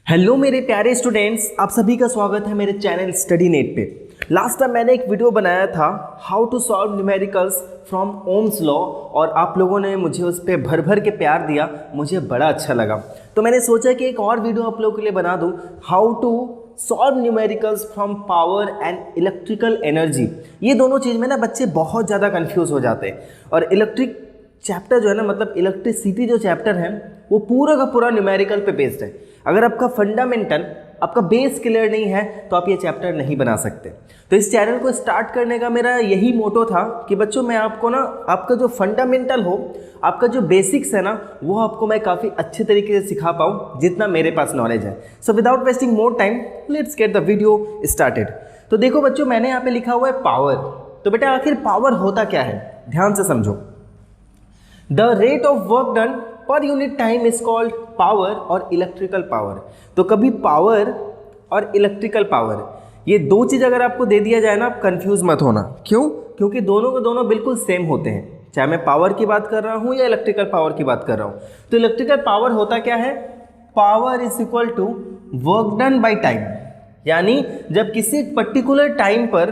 Hello मेरे प्यारे students, आप सभी का स्वागत है मेरे चैनल स्टडी नेट पे। लास्ट टाइम मैंने एक वीडियो बनाया था how to solve numericals from Ohm's law और आप लोगों ने मुझे उस पर भर भर के प्यार दिया, मुझे बड़ा अच्छा लगा। तो मैंने सोचा कि एक और वीडियो आप लोगों के लिए बना दूं, how to solve numericals from power and electrical energy. ये दोनों चीज़ में ना बच्चे बहुत ज़्यादा कन्फ्यूज़ हो जाते हैं। और इलेक्ट्रिक चैप्टर जो है ना, मतलब इलेक्ट्रिसिटी जो चैप्टर है वो पूरा का पूरा न्यूमेरिकल पे बेस्ड है। अगर आपका फंडामेंटल, आपका बेस क्लियर नहीं है तो आप ये चैप्टर नहीं बना सकते। तो इस चैनल को स्टार्ट करने का मेरा यही मोटो था कि बच्चों मैं आपको ना, आपका जो फंडामेंटल हो, आपका जो बेसिक्स है ना, वो आपको मैं काफ़ी अच्छे तरीके से सिखा पाऊँ जितना मेरे पास नॉलेज है। सो without wasting more time let's get the video started. तो देखो बच्चों, मैंने यहाँ पे लिखा हुआ है पावर। तो बेटा आखिर पावर होता क्या है, ध्यान से समझो। The rate of work done per unit time is called power और इलेक्ट्रिकल पावर। तो कभी पावर और इलेक्ट्रिकल पावर, ये दो चीज़ अगर आपको दे दिया जाए ना, आप कंफ्यूज मत होना। क्यों? क्योंकि दोनों के दोनों बिल्कुल सेम होते हैं, चाहे मैं पावर की बात कर रहा हूँ या इलेक्ट्रिकल पावर की बात कर रहा हूँ। तो इलेक्ट्रिकल पावर होता क्या है? Power is equal to work done by time. यानी जब किसी पर्टिकुलर टाइम पर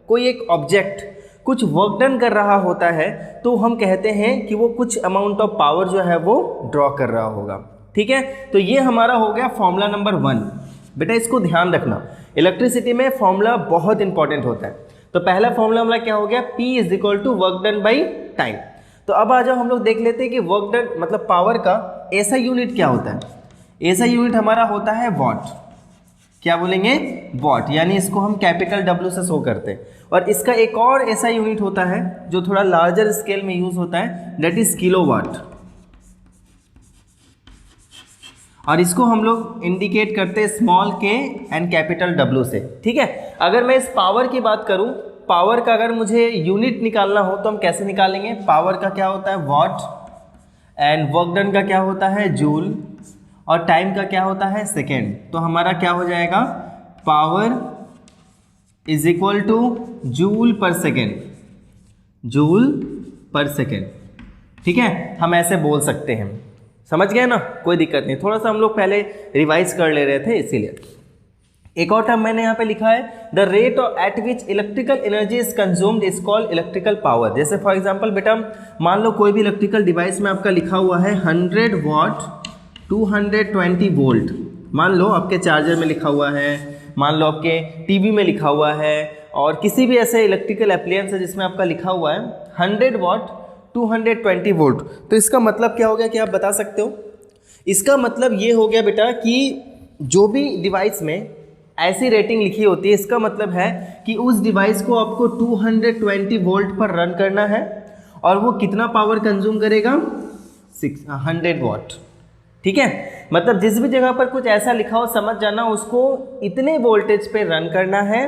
कोई एक ऑब्जेक्ट कुछ वर्क डन कर रहा होता है तो हम कहते हैं कि वो कुछ अमाउंट ऑफ पावर जो है वो ड्रॉ कर रहा होगा। ठीक है, तो ये हमारा हो गया फॉर्मूला नंबर 1। बेटा इसको ध्यान रखना, इलेक्ट्रिसिटी में फॉर्मूला बहुत इंपॉर्टेंट होता है। तो पहला फॉर्मूला हमारा क्या हो गया? P is equal to work done by time. तो अब आ जाओ हम लोग देख लेते हैं कि वर्क डन मतलब पावर का ऐसा यूनिट क्या होता है। ऐसा यूनिट हमारा होता है वॉट। क्या बोलेंगे? वॉट। यानी इसको हम कैपिटल W से शो करते हैं। और इसका एक और ऐसा यूनिट होता है जो थोड़ा लार्जर स्केल में यूज होता है, दैट इज किलोवाट। और इसको हम लोग इंडिकेट करते हैं small k and capital W से। ठीक है, अगर मैं इस पावर की बात करूं, पावर का अगर मुझे यूनिट निकालना हो तो हम कैसे निकालेंगे? पावर का क्या होता है? वॉट। एंड वर्क डन का क्या होता है? जूल। और टाइम का क्या होता है? सेकेंड। तो हमारा क्या हो जाएगा? Power is equal two joule पर सेकेंड। जूल पर सेकेंड। ठीक है, हम ऐसे बोल सकते हैं। समझ गए ना? कोई दिक्कत नहीं, थोड़ा सा हम लोग पहले रिवाइज कर ले रहे थे इसीलिए। एक और टर्म मैंने यहाँ पे लिखा है, the rate at which electrical energy is consumed is called electrical power. जैसे फॉर एग्जांपल बेटा मान लो कोई भी इलेक्ट्रिकल डिवाइस में आपका लिखा हुआ है 100 वॉट 220 वोल्ट। मान लो आपके चार्जर में लिखा हुआ है, मान लो आपके टीवी में लिखा हुआ है, और किसी भी ऐसे इलेक्ट्रिकल एप्लायंस है जिसमें आपका लिखा हुआ है 100 वॉट 220 वोल्ट। तो इसका मतलब क्या हो गया कि आप बता सकते हो? इसका मतलब ये हो गया बेटा कि जो भी डिवाइस में ऐसी रेटिंग लिखी होती है, इसका मतलब है कि उस डिवाइस को आपको 220 वोल्ट पर रन करना है और वो कितना पावर कंज्यूम करेगा? 100 वॉट। ठीक है, मतलब जिस भी जगह पर कुछ ऐसा लिखा हो समझ जाना उसको इतने वोल्टेज पे रन करना है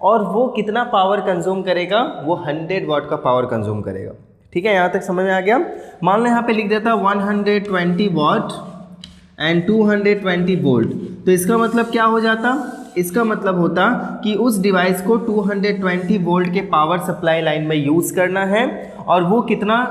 और वो कितना पावर कंज्यूम करेगा? वो 100 वॉट का पावर कंज्यूम करेगा। ठीक है, यहाँ तक समझ में आ गया? मान लो यहाँ पे लिख देता 120 वॉट एंड 220 वोल्ट। तो इसका मतलब क्या हो जाता? इसका मतलब होता कि उस डिवाइस को 220 वोल्ट के पावर सप्लाई लाइन में यूज़ करना है और वो कितना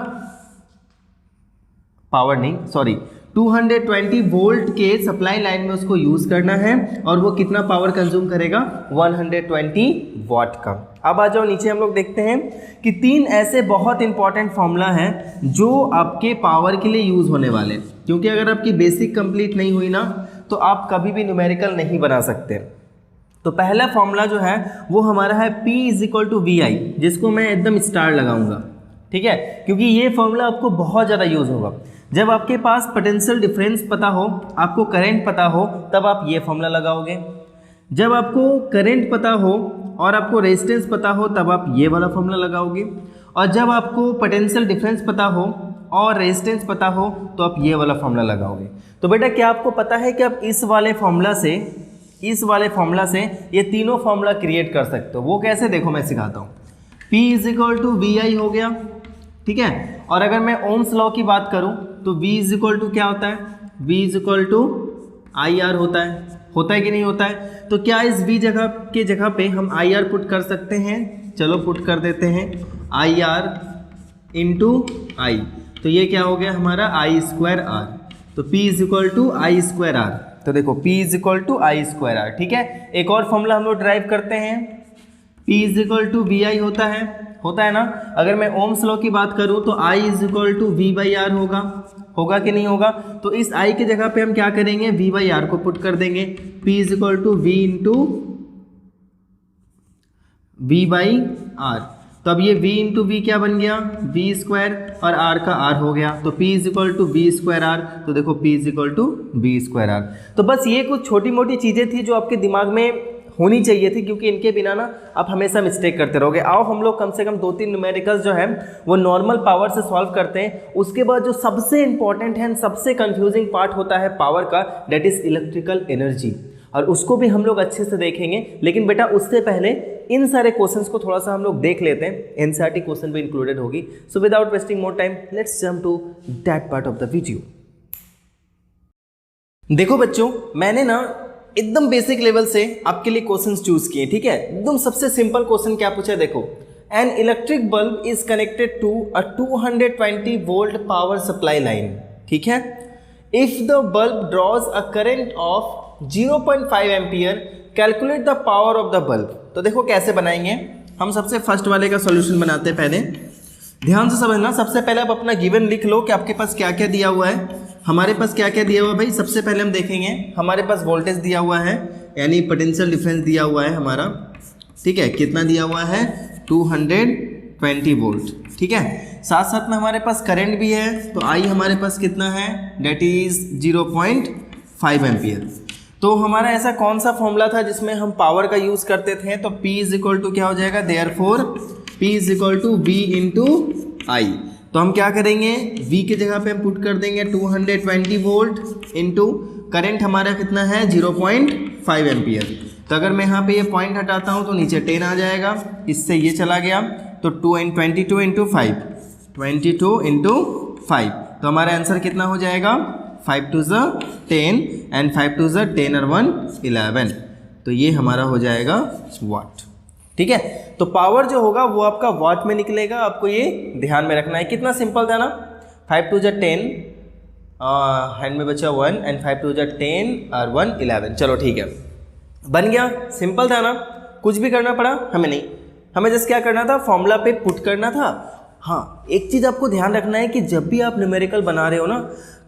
पावर नहीं, सॉरी 220 वोल्ट के सप्लाई लाइन में उसको यूज़ करना है और वो कितना पावर कंज्यूम करेगा? 120 वॉट का। अब आ जाओ नीचे, हम लोग देखते हैं कि 3 ऐसे बहुत इंपॉर्टेंट फॉर्मूला हैं जो आपके पावर के लिए यूज़ होने वाले हैं। क्योंकि अगर आपकी बेसिक कंप्लीट नहीं हुई ना तो आप कभी भी न्यूमेरिकल नहीं बना सकते। तो पहला फॉर्मूला जो है वो हमारा है P is equal to VI, जिसको मैं एकदम स्टार लगाऊंगा। ठीक है, क्योंकि ये फॉर्मूला आपको बहुत ज़्यादा यूज़ होगा। जब आपके पास पोटेंशियल डिफरेंस पता हो, आपको करंट पता हो, तब आप ये फॉर्मूला लगाओगे। जब आपको करंट पता हो और आपको रेजिस्टेंस पता हो, तब आप ये वाला फॉर्मूला लगाओगे। और जब आपको पोटेंशियल डिफरेंस पता हो और रेजिस्टेंस पता हो तो आप ये वाला फॉर्मूला लगाओगे। तो बेटा क्या आपको पता है कि आप इस वाले फॉर्मूला से ये तीनों फॉर्मूला क्रिएट कर सकते हो? वो कैसे, देखो मैं सिखाता हूँ। P is equal to VI हो गया। ठीक है, और अगर मैं ओम्स लॉ की बात करूं तो V इज इक्वल टू क्या होता है? V is equal to IR होता है कि नहीं होता है? तो क्या इस V जगह पे हम IR पुट कर सकते हैं? चलो पुट कर देते हैं, IR इंटू I। तो ये क्या हो गया हमारा? I square R। तो P is equal to I square R। तो देखो P is equal to I square R. ठीक है, एक और फॉर्मूला हम लोग ड्राइव करते हैं, P is equal to V I होता है ना। अगर मैं ओम्स लॉ की बात करूं तो I is equal to V by R होगा कि नहीं होगा। तो इस I की जगह पे हम क्या करेंगे, V बाई आर को पुट कर देंगे, P is equal to V into V by R. तो अब ये v इंटू वी क्या बन गया, वी स्क्वायर, और r का r हो गया, तो p is equal to V square R. तो देखो p is equal to V square R. तो बस ये कुछ छोटी मोटी चीज़ें थी जो आपके दिमाग में होनी चाहिए थी, क्योंकि इनके बिना ना आप हमेशा मिस्टेक करते रहोगे। आओ हम लोग कम से कम 2-3 न्यूमेरिकल्स जो है वो नॉर्मल पावर से सॉल्व करते हैं। उसके बाद जो सबसे इंपॉर्टेंट है, सबसे कंफ्यूजिंग पार्ट होता है पावर का, डेट इज इलेक्ट्रिकल एनर्जी, और उसको भी हम लोग अच्छे से देखेंगे। लेकिन बेटा उससे पहले इन सारे क्वेश्चंस को थोड़ा सा हम लोग देख लेते हैं, एनसीईआरटी क्वेश्चन भी इंक्लूडेड होगी। So without wasting more time let's jump to that part of the video. देखो बच्चों, मैंने ना एकदम बेसिक लेवल से आपके लिए क्वेश्चंस चूज किए। ठीक है, एकदम सबसे सिंपल क्वेश्चन क्या पूछा, देखो an electric bulb is connected to a 220 volt power supply line. ठीक है, if the bulb draws a current of 0.5 ampere, calculate the power of the bulb. तो देखो कैसे बनाएंगे हम। सबसे फर्स्ट वाले का सॉल्यूशन बनाते हैं। पहले ध्यान से समझना, सबसे पहले आप अपना गिवन लिख लो कि आपके पास क्या क्या दिया हुआ है। हमारे पास क्या क्या दिया हुआ है भाई, सबसे पहले हम देखेंगे हमारे पास वोल्टेज दिया हुआ है, यानी पोटेंशियल डिफरेंस दिया हुआ है हमारा। ठीक है, कितना दिया हुआ है, 220 वोल्ट। ठीक है, साथ साथ में हमारे पास करंट भी है, तो आई हमारे पास कितना है, डेट इज 0.5 एम्पियर। तो हमारा ऐसा कौन सा फॉर्मूला था जिसमें हम पावर का यूज करते थे, तो P इज इक्वल टू क्या हो जाएगा, therefore P is equal to V into I. तो हम क्या करेंगे, V की जगह पे हम पुट कर देंगे 220 वोल्ट इंटू करंट हमारा कितना है 0.5 एम्पियर। तो अगर मैं यहाँ पे ये पॉइंट हटाता हूँ तो नीचे 10 आ जाएगा, इससे ये चला गया, तो 22 इंटू 5, 22 इंटू 5, तो हमारा आंसर कितना हो जाएगा, 5 2 10 एंड 5 2 10 और 1 11। तो ये हमारा हो जाएगा वाट। ठीक है, तो पावर जो होगा वो आपका वाट में निकलेगा, आपको ये ध्यान में रखना है। कितना सिंपल था ना, 5 2 10, हैंड में बचा 1 एंड 5 2 10 और 1 11। चलो ठीक है, बन गया, सिंपल था ना, कुछ भी करना पड़ा हमें नहीं, हमें जस्ट क्या करना था, फॉर्मूला पे पुट करना था। हाँ, एक चीज़ आपको ध्यान रखना है कि जब भी आप न्यूमेरिकल बना रहे हो ना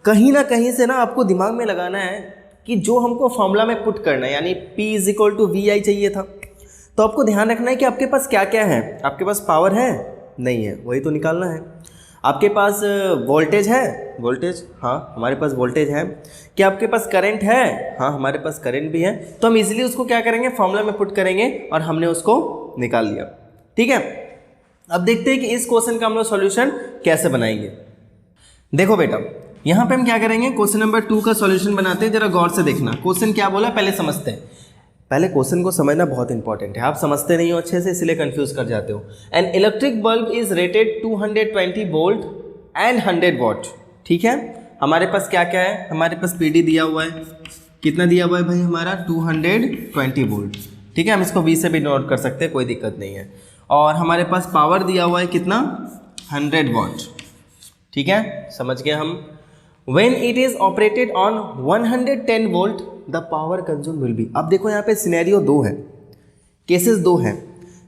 कहीं से ना आपको दिमाग में लगाना है कि जो हमको फॉर्मूला में पुट करना है, यानी P is equal to V I चाहिए था, तो आपको ध्यान रखना है कि आपके पास क्या क्या है। आपके पास पावर है, नहीं है, वही तो निकालना है। आपके पास वोल्टेज है, वोल्टेज, हाँ हमारे पास वोल्टेज है। क्या आपके पास करंट है, हाँ हमारे पास करंट भी है। तो हम इजीली उसको क्या करेंगे, फॉर्मूला में पुट करेंगे और हमने उसको निकाल लिया। ठीक है, अब देखते हैं कि इस क्वेश्चन का हम लोग सॉल्यूशन कैसे बनाएंगे। देखो बेटा, यहाँ पे हम क्या करेंगे, क्वेश्चन नंबर 2 का सॉल्यूशन बनाते हैं। जरा गौर से देखना, क्वेश्चन क्या बोला पहले समझते हैं। पहले क्वेश्चन को समझना बहुत इंपॉर्टेंट है, आप समझते नहीं हो अच्छे से इसलिए कंफ्यूज कर जाते हो। N electric bulb is rated 220 volt and 100 what. ठीक है, हमारे पास क्या क्या है, हमारे पास PD दिया हुआ है, कितना दिया हुआ है भाई हमारा 220 वोल्ट। ठीक है, हम इसको V से भी नोट कर सकते हैं, कोई दिक्कत नहीं है। और हमारे पास पावर दिया हुआ है कितना, 100 वॉट। ठीक है, समझ गए हम। When it is operated on 110 volt the power consume will be. अब देखो यहाँ पे सिनेरियो 2 है, केसेस 2 हैं।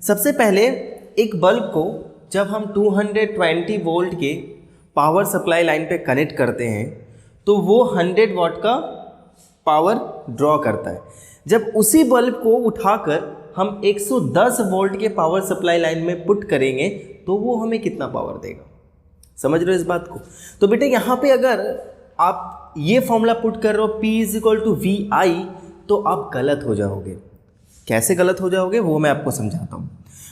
सबसे पहले एक बल्ब को जब हम 220 वोल्ट के पावर सप्लाई लाइन पे कनेक्ट करते हैं तो वो 100 वॉट का पावर ड्रॉ करता है। जब उसी बल्ब को उठाकर हम 110 वोल्ट के पावर सप्लाई लाइन में पुट करेंगे तो वो हमें कितना पावर देगा, समझ रहे हो इस बात को। तो बेटे यहाँ पे अगर आप ये फॉर्मूला पुट कर रहे हो P is equal to V I, तो आप गलत हो जाओगे। कैसे गलत हो जाओगे वो मैं आपको समझाता हूँ।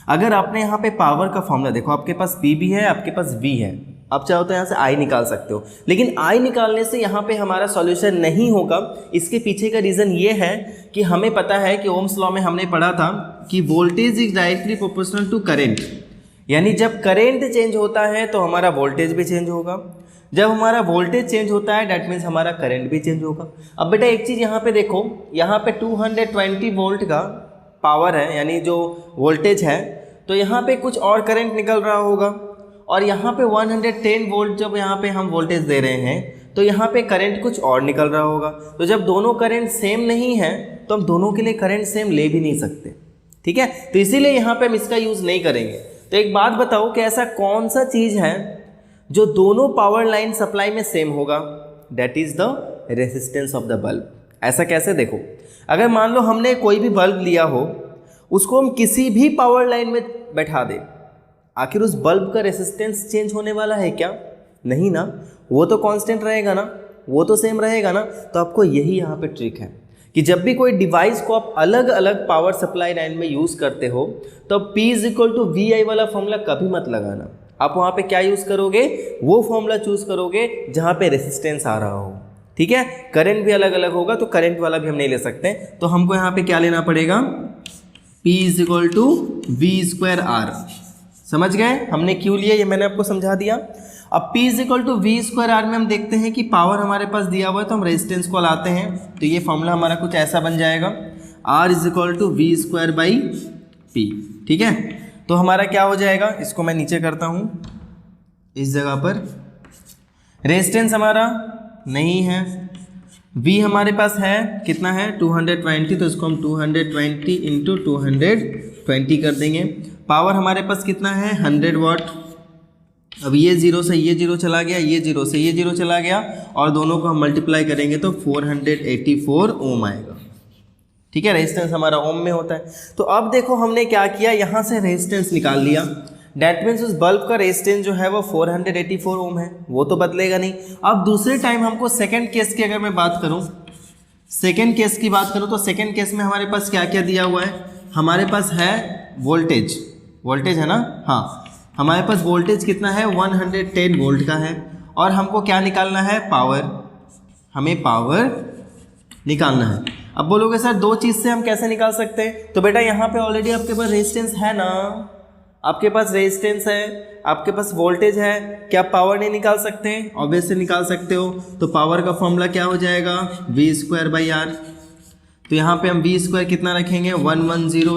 अगर आपने यहाँ पे पावर का फॉर्मूला देखो, आपके पास P भी है, आपके पास V है, आप चाहो तो यहाँ से I निकाल सकते हो, लेकिन I निकालने से यहाँ पे हमारा सॉल्यूशन नहीं होगा। इसके पीछे का रीज़न ये है कि हमें पता है कि ओम्स लॉ में हमने पढ़ा था कि voltage is directly proportional to current, यानी जब करेंट चेंज होता है तो हमारा वोल्टेज भी चेंज होगा, जब हमारा वोल्टेज चेंज होता है डैट मीन्स हमारा करंट भी चेंज होगा। अब बेटा एक चीज़ यहाँ पे देखो, यहाँ पे 220 वोल्ट का पावर है, यानी जो वोल्टेज है, तो यहाँ पे कुछ और करंट निकल रहा होगा, और यहाँ पे 110 वोल्ट जब यहाँ पे हम वोल्टेज दे रहे हैं तो यहाँ पे करंट कुछ और निकल रहा होगा। तो जब दोनों करंट सेम नहीं है तो हम दोनों के लिए करंट सेम ले भी नहीं सकते, ठीक है। तो इसीलिए यहाँ पे हम इसका यूज़ नहीं करेंगे। तो एक बात बताओ कि ऐसा कौन सा चीज़ है जो दोनों पावर लाइन सप्लाई में सेम होगा? That is the resistance of the bulb. ऐसा कैसे? देखो, अगर मान लो हमने कोई भी बल्ब लिया हो, उसको हम किसी भी पावर लाइन में बैठा दें, आखिर उस बल्ब का रेजिस्टेंस चेंज होने वाला है क्या? नहीं ना, वो तो कांस्टेंट रहेगा ना, वो तो सेम रहेगा ना। तो आपको यही यहाँ पे ट्रिक है कि जब भी कोई डिवाइस को आप अलग अलग पावर सप्लाई लाइन में यूज़ करते हो तो P=VI वाला फॉर्मूला कभी मत लगाना। आप वहाँ पे क्या यूज़ करोगे? वो फॉर्मूला चूज़ करोगे जहाँ पे रेजिस्टेंस आ रहा हो, ठीक है। करंट भी अलग अलग होगा तो करंट वाला भी हम नहीं ले सकते। तो हमको यहाँ पे क्या लेना पड़ेगा? P=V²R। समझ गए हमने क्यों लिया? ये मैंने आपको समझा दिया। अब P=V²R में हम देखते हैं कि पावर हमारे पास दिया हुआ है तो हम रेजिस्टेंस को लाते हैं। तो ये फॉर्मूला हमारा कुछ ऐसा बन जाएगा, R=V²/P, ठीक है। तो हमारा क्या हो जाएगा? इसको मैं नीचे करता हूँ इस जगह पर। रेजिस्टेंस हमारा नहीं है, V हमारे पास है कितना है? 220। तो इसको हम 220 × 220 कर देंगे। पावर हमारे पास कितना है? 100 वाट। अब ये जीरो से ये जीरो चला गया, ये जीरो से ये जीरो चला गया, और दोनों को हम मल्टीप्लाई करेंगे तो 484 ओम आएगा, ठीक है। रेजिस्टेंस हमारा ओम में होता है। तो अब देखो हमने क्या किया, यहाँ से रेजिस्टेंस निकाल लिया। डैट मीन्स उस बल्ब का रेजिस्टेंस जो है वो 484 ओम है, वो तो बदलेगा नहीं। अब दूसरे टाइम हमको सेकेंड केस की अगर मैं बात करूँ, सेकेंड केस की बात करूँ तो सेकेंड केस में हमारे पास क्या क्या दिया हुआ है? हमारे पास है वोल्टेज, वोल्टेज है ना, हाँ। हमारे पास वोल्टेज कितना है? 110 वोल्ट का है। और हमको क्या निकालना है? पावर। हमें पावर निकालना है। अब बोलोगे सर दो चीज़ से हम कैसे निकाल सकते हैं? तो बेटा यहाँ पे ऑलरेडी आपके पास रेजिस्टेंस है ना, आपके पास रेजिस्टेंस है, आपके पास वोल्टेज है, क्या आप पावर नहीं निकाल सकते हैं? ऑब्वियसली निकाल सकते हो। तो पावर का फॉर्मूला क्या हो जाएगा? V²/R। तो यहाँ पे हम V² कितना रखेंगे? 110 ×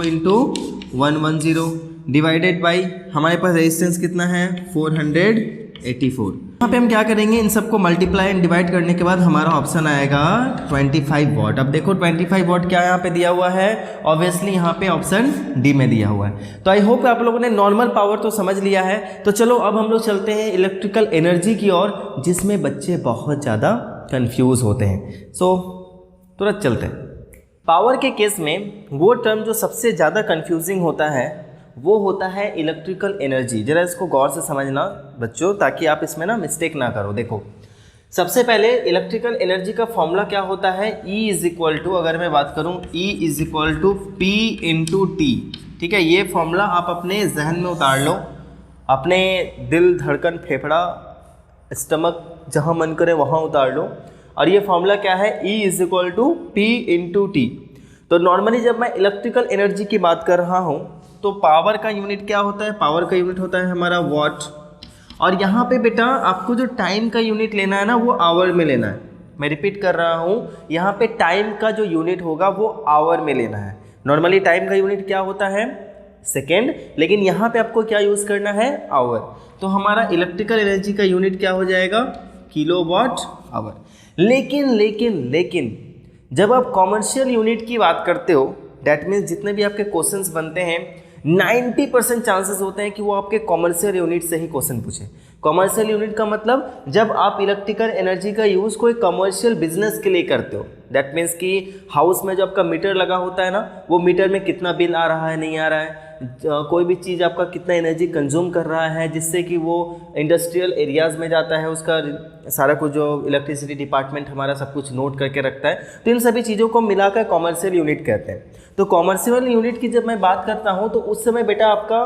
110 डिवाइडेड बाई हमारे पास रेजिस्टेंस कितना है? 484। यहाँ पे हम क्या करेंगे? इन सबको मल्टीप्लाई एंड डिवाइड करने के बाद हमारा ऑप्शन आएगा 25 वाट। अब देखो 25 वाट क्या यहाँ पे दिया हुआ है? ऑब्वियसली यहाँ पे ऑप्शन डी में दिया हुआ है। तो आई होप आप लोगों ने नॉर्मल पावर तो समझ लिया है। तो चलो अब हम लोग चलते हैं इलेक्ट्रिकल एनर्जी की ओर, जिसमें बच्चे बहुत ज़्यादा कन्फ्यूज़ होते हैं। सो तुरंत चलते हैं। पावर के केस में वो टर्म जो सबसे ज़्यादा कन्फ्यूजिंग होता है वो होता है इलेक्ट्रिकल एनर्जी। जरा इसको गौर से समझना बच्चों, ताकि आप इसमें ना मिस्टेक ना करो। देखो सबसे पहले इलेक्ट्रिकल एनर्जी का फॉर्मूला क्या होता है? E अगर मैं बात करूं E P/T, ठीक है। ये फॉर्मूला आप अपने जहन में उतार लो, अपने दिल, धड़कन, फेफड़ा, स्टमक, जहां मन करे वहां उतार लो। और ये फॉर्मूला क्या है? E P/T। तो नॉर्मली जब मैं इलेक्ट्रिकल एनर्जी की बात कर रहा हूँ तो पावर का यूनिट क्या होता है? पावर का यूनिट होता है हमारा वाट। और यहाँ पे बेटा आपको जो टाइम का यूनिट लेना है ना, वो आवर में लेना है। मैं रिपीट कर रहा हूँ, यहाँ पे टाइम का जो यूनिट होगा वो आवर में लेना है। नॉर्मली टाइम का यूनिट क्या होता है? सेकेंड, लेकिन यहाँ पे आपको क्या यूज़ करना है? आवर। तो हमारा इलेक्ट्रिकल एनर्जी का यूनिट क्या हो जाएगा? Kilowatt hour. लेकिन जब आप कॉमर्शियल यूनिट की बात करते हो, डैट मीन्स जितने भी आपके क्वेश्चंस बनते हैं 90% चांसेस होते हैं कि वो आपके कॉमर्शियल यूनिट से ही क्वेश्चन पूछे। कॉमर्शियल यूनिट का मतलब जब आप इलेक्ट्रिकल एनर्जी का यूज़ कोई कमर्शियल बिजनेस के लिए करते हो, दैट मीन्स कि हाउस में जो आपका मीटर लगा होता है ना, वो मीटर में कितना बिल आ रहा है, नहीं आ रहा है, कोई भी चीज़ आपका कितना एनर्जी कंज्यूम कर रहा है, जिससे कि वो इंडस्ट्रियल एरियाज़ में जाता है, उसका सारा कुछ जो इलेक्ट्रिसिटी डिपार्टमेंट हमारा सब कुछ नोट करके रखता है। तो इन सभी चीज़ों को मिलाकर कॉमर्शियल यूनिट कहते हैं। तो कॉमर्शियल यूनिट की जब मैं बात करता हूँ तो उस समय बेटा आपका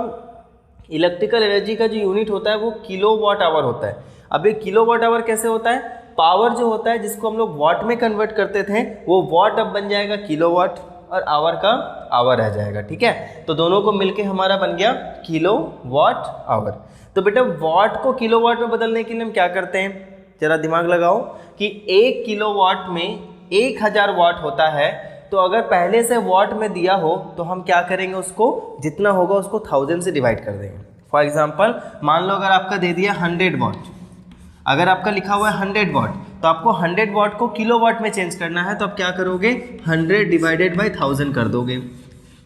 इलेक्ट्रिकल एनर्जी का जो यूनिट होता है वो किलोवाट आवर होता है। अब ये किलोवाट आवर कैसे होता है? पावर जो होता है जिसको हम लोग वाट में कन्वर्ट करते थे, वो वाट अब बन जाएगा किलोवाट और आवर का आवर रह जाएगा, ठीक है। तो दोनों को मिलके हमारा बन गया किलोवाट आवर। तो बेटा वाट को किलोवाट में बदलने के लिए हम क्या करते हैं? जरा दिमाग लगाओ कि 1 किलोवाट में 1000 वाट होता है। तो अगर पहले से वाट में दिया हो तो हम क्या करेंगे? उसको जितना होगा उसको 1000 से डिवाइड कर देंगे। फॉर एग्जांपल मान लो अगर आपका दे दिया 100 वाट, अगर आपका लिखा हुआ है 100 वाट, तो आपको 100 वाट को किलोवाट में चेंज करना है, तो आप क्या करोगे 100 डिवाइडेड बाई 1000 कर दोगे,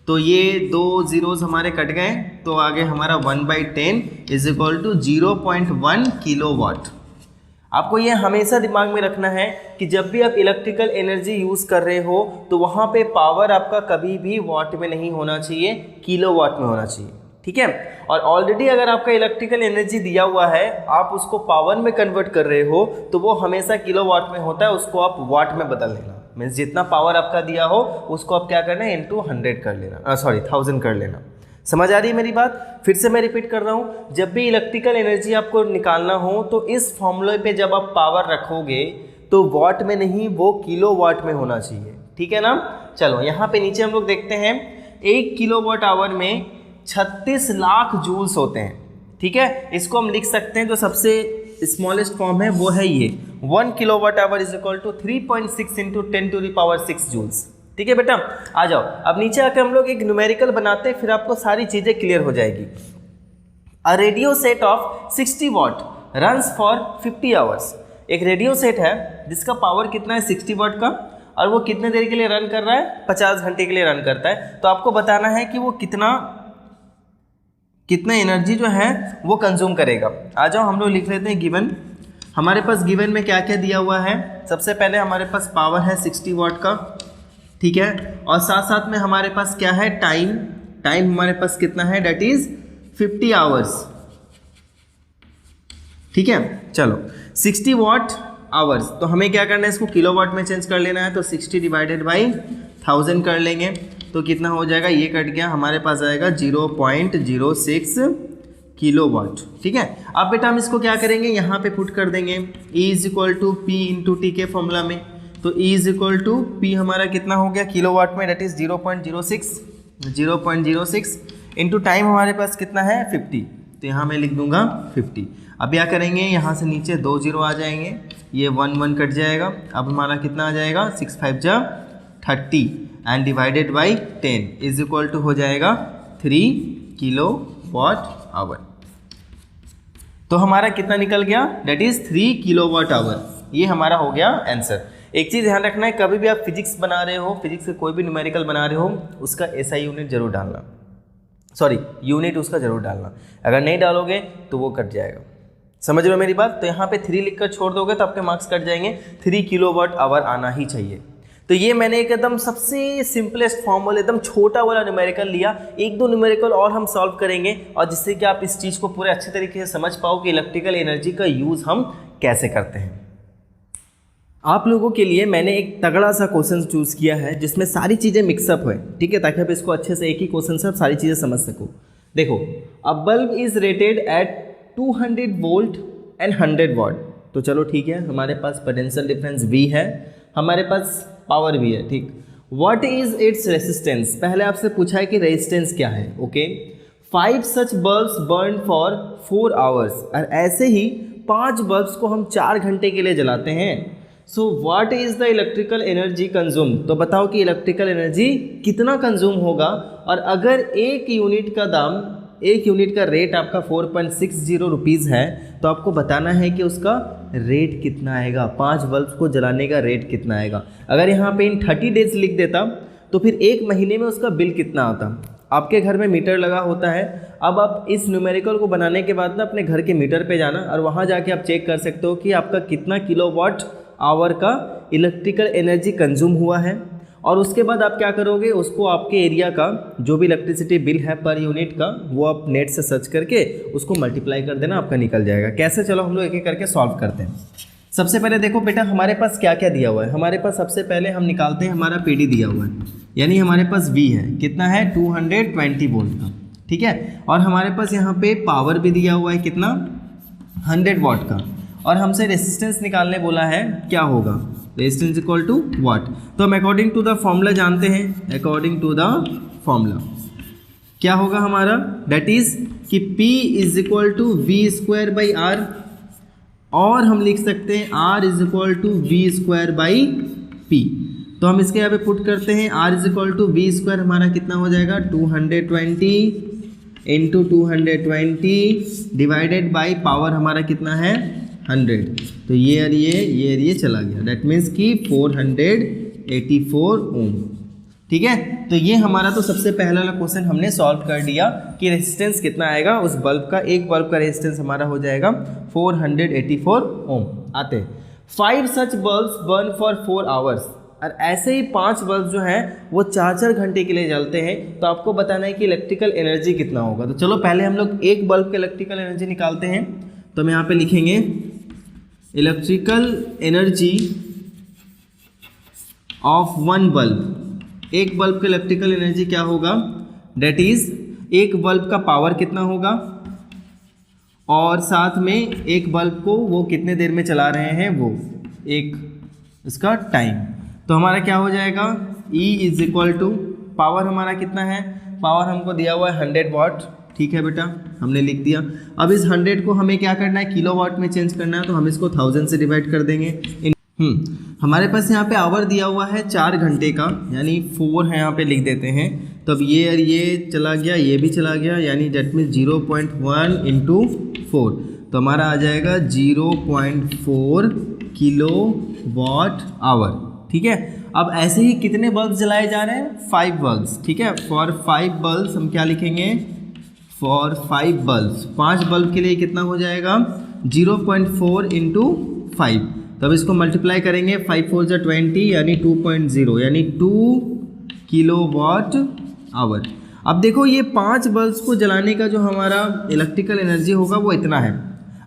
तो ये 2 zeros हमारे कट गए, तो आगे हमारा 1/10 इज इक्वल टू 0.1 किलोवाट। आपको ये हमेशा दिमाग में रखना है कि जब भी आप इलेक्ट्रिकल एनर्जी यूज़ कर रहे हो तो वहाँ पे पावर आपका कभी भी वाट में नहीं होना चाहिए, किलोवाट में होना चाहिए, ठीक है। और ऑलरेडी अगर आपका इलेक्ट्रिकल एनर्जी दिया हुआ है, आप उसको पावर में कन्वर्ट कर रहे हो, तो वो हमेशा किलोवाट में होता है, उसको आप वाट में बदल लेना। मीन्स जितना पावर आपका दिया हो उसको आप क्या करना है इंटू 100 कर लेना, सॉरी 1000 कर लेना। समझ आ रही है मेरी बात? फिर से मैं रिपीट कर रहा हूँ, जब भी इलेक्ट्रिकल एनर्जी आपको निकालना हो तो इस फॉर्मूले पे जब आप पावर रखोगे तो वाट में नहीं, वो किलोवाट में होना चाहिए, ठीक है ना। चलो यहाँ पे नीचे हम लोग देखते हैं 1 किलोवाट आवर में 36 लाख जूल्स होते हैं, ठीक है। इसको हम लिख सकते हैं, जो सबसे स्मॉलेस्ट फॉर्म है वो है ये 1 kilowatt hour is equal to 3.6 into 10⁻⁶ joules, ठीक है बेटा। आ जाओ अब नीचे आकर हम लोग एक न्यूमेरिकल बनाते हैं, फिर आपको सारी चीज़ें क्लियर हो जाएगी। A radio set of 60 watt runs for 50 hours. एक रेडियो सेट है जिसका पावर कितना है 60 वाट का, और वो कितने देर के लिए रन कर रहा है 50 घंटे के लिए रन करता है। तो आपको बताना है कि वो कितना एनर्जी जो है वो कंज्यूम करेगा। आ जाओ हम लोग लिख लेते हैं गिवन। हमारे पास गिवन में क्या क्या दिया हुआ है, सबसे पहले हमारे पास पावर है 60 वाट का, ठीक है, और साथ साथ में हमारे पास क्या है टाइम हमारे पास कितना है, डेट इज 50 आवर्स, ठीक है। चलो 60 वाट आवर्स, तो हमें क्या करना है इसको किलोवाट में चेंज कर लेना है, तो 60 डिवाइडेड बाई 1000 कर लेंगे, तो कितना हो जाएगा, ये कट गया, हमारे पास आएगा 0.06 किलोवाट, ठीक है। अब बेटा हम इसको क्या करेंगे, यहाँ पे पुट कर देंगे E is equal to P into T के फॉर्मूला में, तो E is equal to P हमारा कितना हो गया किलोवाट में, डेट इज 0.06 इंटू टाइम हमारे पास कितना है 50, तो यहाँ मैं लिख दूंगा 50। अब क्या करेंगे, यहाँ से नीचे 2 0 आ जाएंगे, ये 1 कट जाएगा, अब हमारा कितना आ जाएगा 6 5 जा 30 and divided by 10 is equal to हो जाएगा 3 किलोवाट आवर। तो हमारा कितना निकल गया, डेट इज 3 किलोवाट आवर। ये हमारा हो गया आंसर। एक चीज़ ध्यान रखना है, कभी भी आप फिजिक्स बना रहे हो, फिजिक्स के कोई भी न्यूमेरिकल बना रहे हो, उसका एसआई यूनिट जरूर डालना, सॉरी यूनिट उसका जरूर डालना। अगर नहीं डालोगे तो वो कट जाएगा, समझ रहे हो मेरी बात। तो यहाँ पे 3 लिखकर छोड़ दोगे तो आपके मार्क्स कट जाएंगे, 3 किलोवाट आवर आना ही चाहिए। तो ये मैंने एकदम सबसे सिंपलेस्ट फॉर्मूला, एकदम छोटा वाला न्यूमेरिकल लिया। 1-2 न्यूमेरिकल और हम सॉल्व करेंगे, और जिससे कि आप इस चीज़ को पूरे अच्छे तरीके से समझ पाओ कि इलेक्ट्रिकल एनर्जी का यूज़ हम कैसे करते हैं। आप लोगों के लिए मैंने एक तगड़ा सा क्वेश्चन चूज़ किया है जिसमें सारी चीज़ें मिक्सअप है, ठीक है, ताकि आप इसको अच्छे से एक ही क्वेश्चन से आप सारी चीज़ें समझ सको। देखो, अ bulb is rated eight 200 volt and 100 वाट। तो चलो ठीक है, हमारे पास पोटेंशियल डिफरेंस V है, हमारे पास पावर भी है, ठीक। व्हाट इज इट्स रेसिस्टेंस, पहले आपसे पूछा है कि रेजिस्टेंस क्या है, okay. 5 such bulbs burn for 4 hours, और ऐसे ही 5 बल्ब्स को हम 4 घंटे के लिए जलाते हैं। So what is the electrical energy consume, तो बताओ कि इलेक्ट्रिकल एनर्जी कितना कंज्यूम होगा। और अगर एक यूनिट का दाम, एक यूनिट का रेट आपका 4.60 रुपीज़ है, तो आपको बताना है कि उसका रेट कितना आएगा, 5 बल्ब्स को जलाने का रेट कितना आएगा। अगर यहाँ पे इन 30 डेज लिख देता तो फिर 1 महीने में उसका बिल कितना आता। आपके घर में मीटर लगा होता है, अब आप इस न्यूमेरिकल को बनाने के बाद ना अपने घर के मीटर पे जाना और वहाँ जाके आप चेक कर सकते हो कि आपका कितना किलोवाट आवर का इलेक्ट्रिकल एनर्जी कंज्यूम हुआ है। और उसके बाद आप क्या करोगे, उसको आपके एरिया का जो भी इलेक्ट्रिसिटी बिल है पर यूनिट का, वो आप नेट से सर्च करके उसको मल्टीप्लाई कर देना, आपका निकल जाएगा। कैसे, चलो हम लोग एक एक करके सॉल्व करते हैं। सबसे पहले देखो बेटा, हमारे पास क्या क्या दिया हुआ है। हमारे पास सबसे पहले हम निकालते हैं, हमारा PD दिया हुआ है, यानी हमारे पास V है, कितना है 220 वोल्ट का, ठीक है। और हमारे पास यहाँ पे पावर भी दिया हुआ है, कितना 100 वाट का। और हमसे रेसिस्टेंस निकालने बोला है, क्या होगा, रेजिस्टेंस इक्वल टू वाट। तो हम अकॉर्डिंग टू द फॉर्मूला जानते हैं, अकॉर्डिंग टू द फॉर्मूला क्या होगा हमारा, डेट इज कि P is equal to V²/R, और हम लिख सकते हैं R is equal to V²/P। तो हम इसके यहाँ पे पुट करते हैं, R is equal to V² हमारा कितना हो जाएगा 220 इंटू 220 डिवाइडेड बाई पावर हमारा कितना है 100, तो ये और ये चला गया, दैट मीन्स कि 484 ओम। ठीक है, तो ये हमारा तो सबसे पहला वाला क्वेश्चन हमने सॉल्व कर दिया कि रेजिस्टेंस कितना आएगा उस बल्ब का, एक बल्ब का रेजिस्टेंस हमारा हो जाएगा 484 ओम। आते 5 सच बल्ब्स बर्न फॉर 4 आवर्स, और ऐसे ही 5 बल्ब जो हैं वो 4-4 घंटे के लिए जलते हैं। तो आपको बताना है कि इलेक्ट्रिकल एनर्जी कितना होगा। तो चलो पहले हम लोग एक बल्ब के इलेक्ट्रिकल एनर्जी निकालते हैं। तो हम यहाँ पे लिखेंगे electrical energy of one bulb. एक बल्ब का इलेक्ट्रिकल एनर्जी क्या होगा, डेट इज एक बल्ब का पावर कितना होगा और साथ में एक बल्ब को वो कितने देर में चला रहे हैं, वो एक इसका टाइम। तो हमारा क्या हो जाएगा, E is equal to power हमारा कितना है, पावर हमको दिया हुआ है 100 वाट। ठीक है बेटा, हमने लिख दिया। अब इस 100 को हमें क्या करना है, किलोवाट में चेंज करना है, तो हम इसको 1000 से डिवाइड कर देंगे। हमारे पास यहाँ पे आवर दिया हुआ है 4 घंटे का, यानी 4 है, यहाँ पे लिख देते हैं। तो अब ये और ये चला गया, ये भी चला गया, यानी डेट मीन्स 0.1 इंटू 4, तो हमारा आ जाएगा 0.4 किलो वाट आवर। ठीक है, अब ऐसे ही कितने बल्ब जलाए जा रहे हैं, 5 बल्ब्स। ठीक है, फॉर 5 बल्ब्स हम क्या लिखेंगे, फॉर 5 बल्ब्स, 5 बल्ब के लिए कितना हो जाएगा 0.4 इंटू 5। तब इसको मल्टीप्लाई करेंगे, 5 4 जा 20 यानी 2.0 यानी 2 किलो वाट आवर। अब देखो ये 5 बल्ब्स को जलाने का जो हमारा इलेक्ट्रिकल एनर्जी होगा वो इतना है।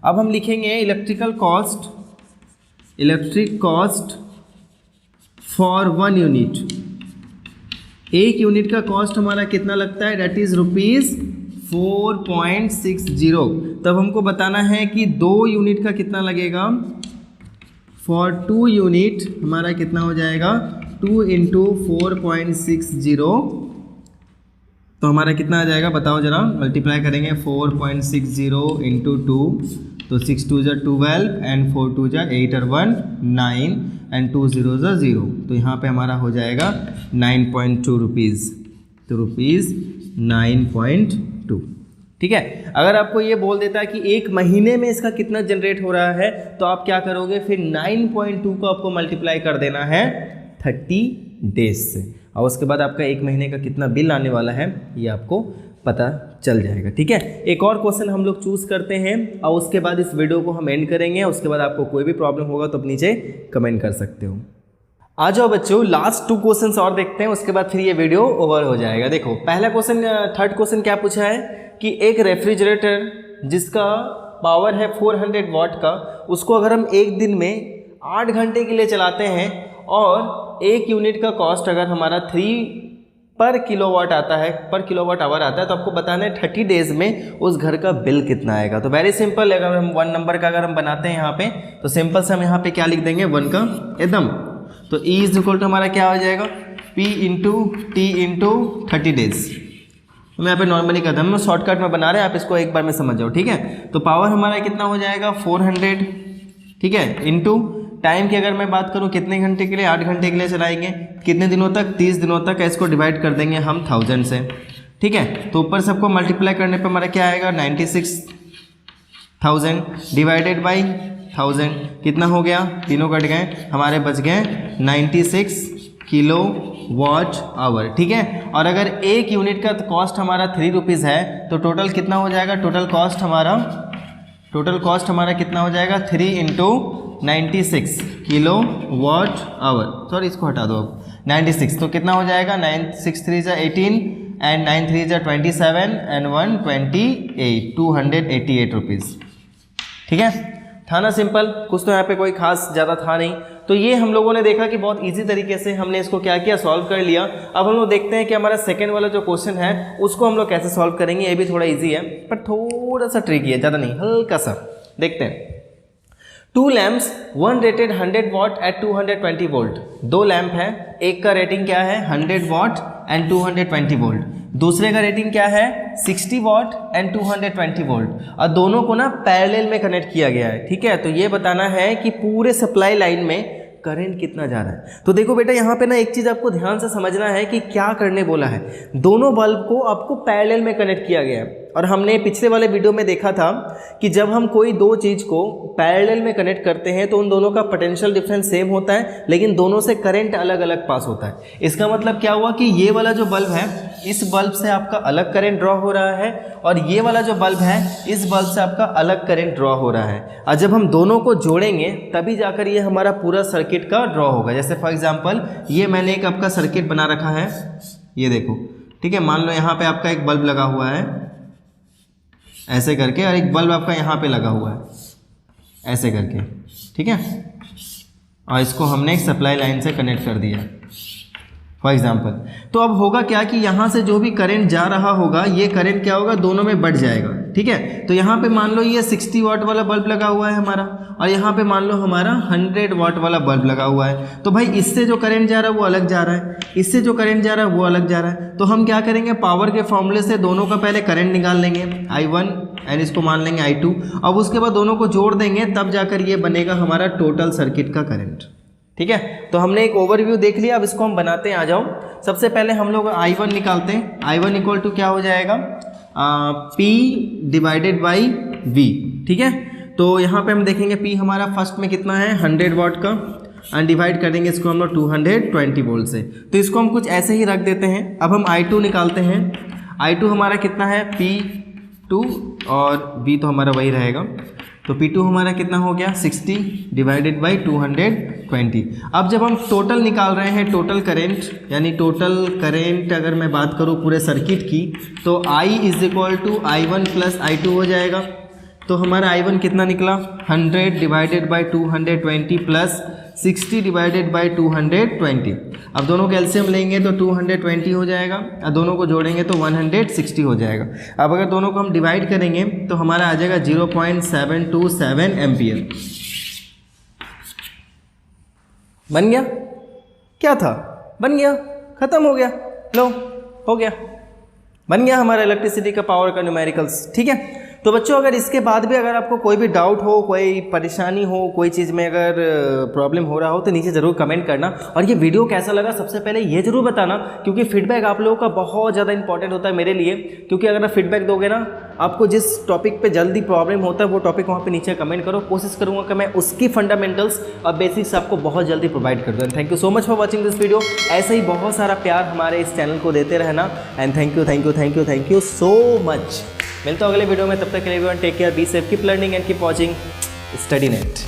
अब हम लिखेंगे इलेक्ट्रिक कॉस्ट फॉर 1 यूनिट। एक यूनिट का कॉस्ट हमारा कितना लगता है, डेट इज ₹4.60। तब हमको बताना है कि 2 यूनिट का कितना लगेगा, फॉर 2 यूनिट हमारा कितना हो जाएगा 2 इंटू 4.60, तो हमारा कितना आ जाएगा बताओ जरा, मल्टीप्लाई करेंगे 4.60 इंटू 2, तो 6 2 जा 12 एंड 4 2 जा 8 और 1 9 एंड 2 0 जा 0, तो यहाँ पे हमारा हो जाएगा 9.2 रुपीज़, तो ₹9.2। ठीक है, अगर आपको ये बोल देता है कि एक महीने में इसका कितना जनरेट हो रहा है, तो आप क्या करोगे, फिर 9.2 को आपको मल्टीप्लाई कर देना है 30 डेज से, और उसके बाद आपका एक महीने का कितना बिल आने वाला है ये आपको पता चल जाएगा। ठीक है, एक और क्वेश्चन हम लोग चूज़ करते हैं और उसके बाद इस वीडियो को हम एंड करेंगे। उसके बाद आपको कोई भी प्रॉब्लम होगा तो आप नीचे कमेंट कर सकते हो। आ जाओ बच्चों, लास्ट 2 क्वेश्चंस और देखते हैं, उसके बाद फिर ये वीडियो ओवर हो जाएगा। देखो पहला क्वेश्चन, थर्ड क्वेश्चन क्या पूछा है कि एक रेफ्रिजरेटर जिसका पावर है 400 वाट का, उसको अगर हम एक दिन में 8 घंटे के लिए चलाते हैं और एक यूनिट का कॉस्ट अगर हमारा 3 पर किलोवाट आता है, पर किलोवाट आवर आता है, तो आपको बताना है 30 डेज में उस घर का बिल कितना आएगा। तो वेरी सिंपल, अगर हम 1 नंबर का अगर हम बनाते हैं यहाँ पे, तो सिंपल से हम यहाँ पे क्या लिख देंगे 1 का एकदम, तो E इज इक्वल टू हमारा क्या हो जाएगा P into T into 30 days. तो मैं यहाँ पे नॉर्मली करता हूँ, हम शॉर्टकट में बना रहे हैं, आप इसको एक बार में समझ जाओ। ठीक है, तो पावर हमारा कितना हो जाएगा 400, ठीक है, इंटू टाइम की अगर मैं बात करूँ कितने घंटे के लिए, 8 घंटे के लिए चलाएंगे, कितने दिनों तक, 30 दिनों तक। इसको डिवाइड कर देंगे हम 1000 से। ठीक है, तो ऊपर सबको मल्टीप्लाई करने पर हमारा क्या आएगा 96,000 डिवाइडेड बाई 1000, कितना हो गया, तीनों कट गए, हमारे बच गए 96 किलो वाट आवर। ठीक है, और अगर एक यूनिट का कॉस्ट हमारा 3 रुपीज़ है, तो टोटल कितना हो जाएगा, टोटल कॉस्ट हमारा कितना हो जाएगा 3 into 96 kilo watt hour, sorry इसको हटा दो अब, 96, तो कितना हो जाएगा 9 6 3 जा 18 एंड 9 3 जा 27 एंड 1 28, 288 रुपीज़। ठीक है, था ना सिंपल, कुछ तो यहाँ पे कोई खास ज़्यादा था नहीं। तो ये हम लोगों ने देखा कि बहुत इजी तरीके से हमने इसको क्या किया, सॉल्व कर लिया। अब हम लोग देखते हैं कि हमारा सेकंड वाला जो क्वेश्चन है उसको हम लोग कैसे सॉल्व करेंगे। ये भी थोड़ा इजी है पर थोड़ा सा ट्रिकी है, ज़्यादा नहीं, हल्का सा। देखते हैं, 2 लैम्प्स, 1 रेटेड 100 वाट एट 220 वोल्ट। 2 लैम्प है, एक का रेटिंग क्या है 100 वाट एंड 220 वोल्ट, दूसरे का रेटिंग क्या है 60 वाट एंड 220 वोल्ट, और दोनों को ना पैरेलल में कनेक्ट किया गया है। ठीक है, तो ये बताना है कि पूरे सप्लाई लाइन में करंट कितना जा रहा है। तो देखो बेटा यहाँ पे ना एक चीज़ आपको ध्यान से समझना है कि क्या करने बोला है। दोनों बल्ब को आपको पैरेलल में कनेक्ट किया गया है, और हमने पिछले वाले वीडियो में देखा था कि जब हम कोई दो चीज़ को पैरेलल में कनेक्ट करते हैं तो उन दोनों का पोटेंशियल डिफरेंस सेम होता है, लेकिन दोनों से करंट अलग अलग पास होता है। इसका मतलब क्या हुआ कि ये वाला जो बल्ब है, इस बल्ब से आपका अलग करंट ड्रॉ हो रहा है, और ये वाला जो बल्ब है, इस बल्ब से आपका अलग करंट ड्रॉ हो रहा है। और जब हम दोनों को जोड़ेंगे तभी जाकर ये हमारा पूरा सर्किट का ड्रॉ होगा। जैसे फॉर एग्जांपल ये मैंने एक आपका सर्किट बना रखा है, ये देखो, ठीक है। मान लो यहाँ पे आपका एक बल्ब लगा हुआ है ऐसे करके, और एक बल्ब आपका यहाँ पे लगा हुआ है ऐसे करके, ठीक है। और इसको हमने एक सप्लाई लाइन से कनेक्ट कर दिया फॉर एग्जाम्पल। तो अब होगा क्या कि यहाँ से जो भी करंट जा रहा होगा, ये करंट क्या होगा, दोनों में बढ़ जाएगा, ठीक है। तो यहाँ पे मान लो ये 60 वाट वाला बल्ब लगा हुआ है हमारा, और यहाँ पे मान लो हमारा 100 वाट वाला बल्ब लगा हुआ है। तो भाई इससे जो करंट जा रहा है वो अलग जा रहा है, इससे जो करंट जा रहा है वो अलग जा रहा है। तो हम क्या करेंगे, पावर के फॉर्मूले से दोनों का पहले करंट निकाल लेंगे I1 एंड इसको मान लेंगे I2। अब उसके बाद दोनों को जोड़ देंगे, तब जाकर ये बनेगा हमारा टोटल सर्किट का करंट, ठीक है। तो हमने एक ओवरव्यू देख लिया, अब इसको हम बनाते हैं। आ जाओ, सबसे पहले हम लोग I1 निकालते हैं। I1 इक्वल टू क्या हो जाएगा, P डिवाइडेड बाई V, ठीक है। तो यहाँ पे हम देखेंगे P हमारा फर्स्ट में कितना है, 100 वाट का, एंड डिवाइड कर देंगे इसको हम लोग 220 वोल्ट से। तो इसको हम कुछ ऐसे ही रख देते हैं। अब हम I2 निकालते हैं। I2 हमारा कितना है, P2, और V तो हमारा वही रहेगा। तो P2 हमारा कितना हो गया, 60 डिवाइडेड बाई 220। अब जब हम टोटल निकाल रहे हैं, टोटल करेंट, यानी टोटल करेंट अगर मैं बात करूँ पूरे सर्किट की, तो I is equal to I1 plus I2 हो जाएगा। तो हमारा I1 कितना निकला, 100 divided by 220 plus 60 divided by 220। अब दोनों का एलसीएम लेंगे तो 220 हो जाएगा, और दोनों को जोड़ेंगे तो 160 हो जाएगा। अब अगर दोनों को हम डिवाइड करेंगे तो हमारा आ जाएगा 0.727 एम्पियर। बन गया, क्या था, बन गया, खत्म हो गया, लो हो गया, बन गया हमारा इलेक्ट्रिसिटी का पावर का न्यूमेरिकल्स, ठीक है। तो बच्चों अगर इसके बाद भी अगर आपको कोई भी डाउट हो, कोई परेशानी हो, कोई चीज़ में अगर प्रॉब्लम हो रहा हो तो नीचे ज़रूर कमेंट करना। और ये वीडियो कैसा लगा सबसे पहले ये ज़रूर बताना, क्योंकि फीडबैक आप लोगों का बहुत ज़्यादा इंपॉर्टेंट होता है मेरे लिए। क्योंकि अगर आप फीडबैक दोगे ना, आपको जिस टॉपिक पे जल्दी प्रॉब्लम होता है वो टॉपिक वहाँ पे नीचे कमेंट करो, कोशिश करूँगा कि मैं उसकी फंडामेंटल्स और बेसिक्स आपको बहुत जल्दी प्रोवाइड कर दूँ। And thank you so much for watching this video. ऐसे ही बहुत सारा प्यार हमारे इस चैनल को देते रहना। And thank you so much. मिलता हूँ अगले वीडियो में, तब तक के लिए everyone take care, be safe, keep learning and keep watching Study net.